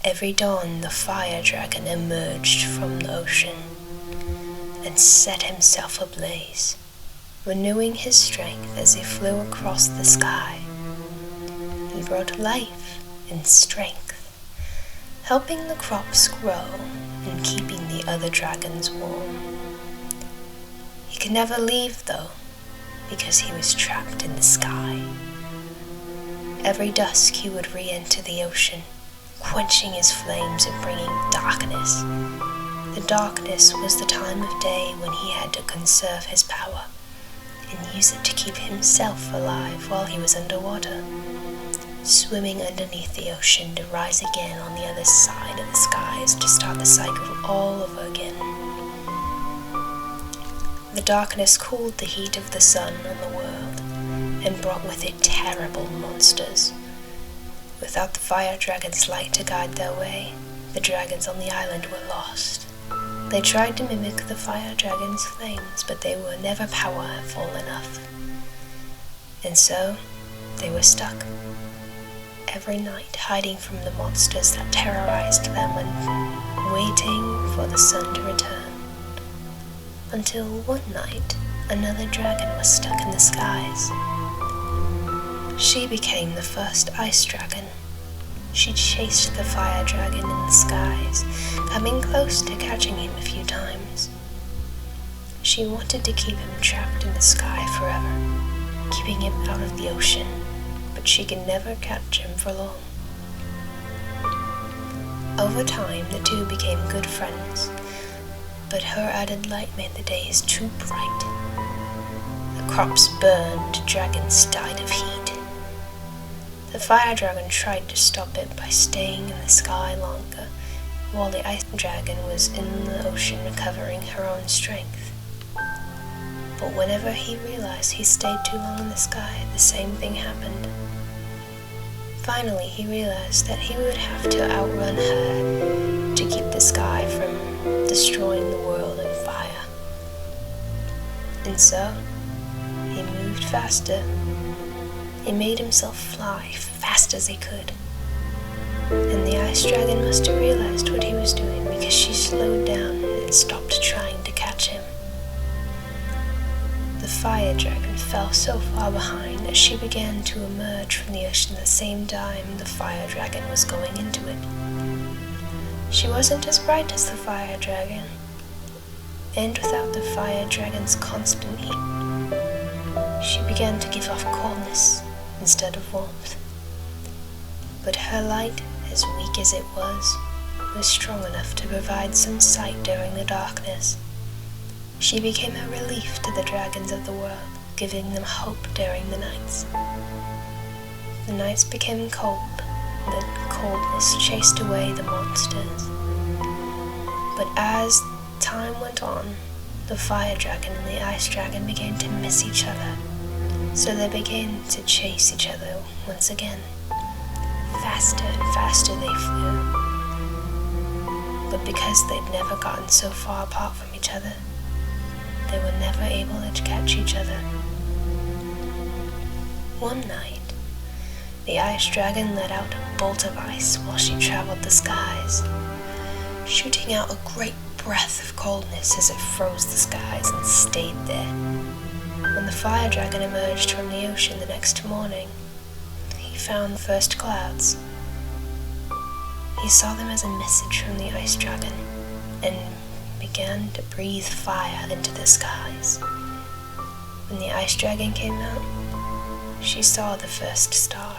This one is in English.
Every dawn the fire dragon emerged from the ocean and set himself ablaze, renewing his strength as he flew across the sky. He brought life and strength, helping the crops grow and keeping the other dragons warm. He could never leave though, because he was trapped in the sky. Every dusk he would re-enter the ocean, quenching his flames and bringing darkness. The darkness was the time of day when he had to conserve his power and use it to keep himself alive while he was underwater, swimming underneath the ocean to rise again on the other side of the skies to start the cycle all over again. The darkness cooled the heat of the sun on the world and brought with it terrible monsters. Without the fire dragon's light to guide their way, the dragons on the island were lost. They tried to mimic the fire dragon's flames, but they were never powerful enough. And so, they were stuck, every night hiding from the monsters that terrorized them and waiting for the sun to return. Until one night, another dragon was stuck in the skies. She became the first ice dragon. She chased the fire dragon in the skies, coming close to catching him a few times. She wanted to keep him trapped in the sky forever, keeping him out of the ocean, but she could never catch him for long. Over time, the two became good friends, but her added light made the days too bright. The crops burned, dragons died of heat. The fire dragon tried to stop it by staying in the sky longer, while the ice dragon was in the ocean recovering her own strength. But whenever he realized he stayed too long in the sky, the same thing happened. Finally, he realized that he would have to outrun her to keep the sky from destroying the world in fire. And so, he moved faster. He made himself fly fast as he could. And the ice dragon must have realized what he was doing because she slowed down and stopped trying to catch him. The fire dragon fell so far behind that she began to emerge from the ocean the same time the fire dragon was going into it. She wasn't as bright as the fire dragon, and without the fire dragon's constant heat, she began to give off coldness instead of warmth. But her light, as weak as it was strong enough to provide some sight during the darkness. She became a relief to the dragons of the world, giving them hope during the nights. The nights became cold, the coldness chased away the monsters. But as time went on, the fire dragon and the ice dragon began to miss each other, so they began to chase each other once again. Faster and faster they flew. But because they'd never gotten so far apart from each other, they were never able to catch each other. One night, the ice dragon let out a bolt of ice while she traveled the skies, shooting out a great breath of coldness as it froze the skies and stayed there. When the fire dragon emerged from the ocean the next morning, he found the first clouds. He saw them as a message from the ice dragon and began to breathe fire into the skies. When the ice dragon came out, she saw the first star.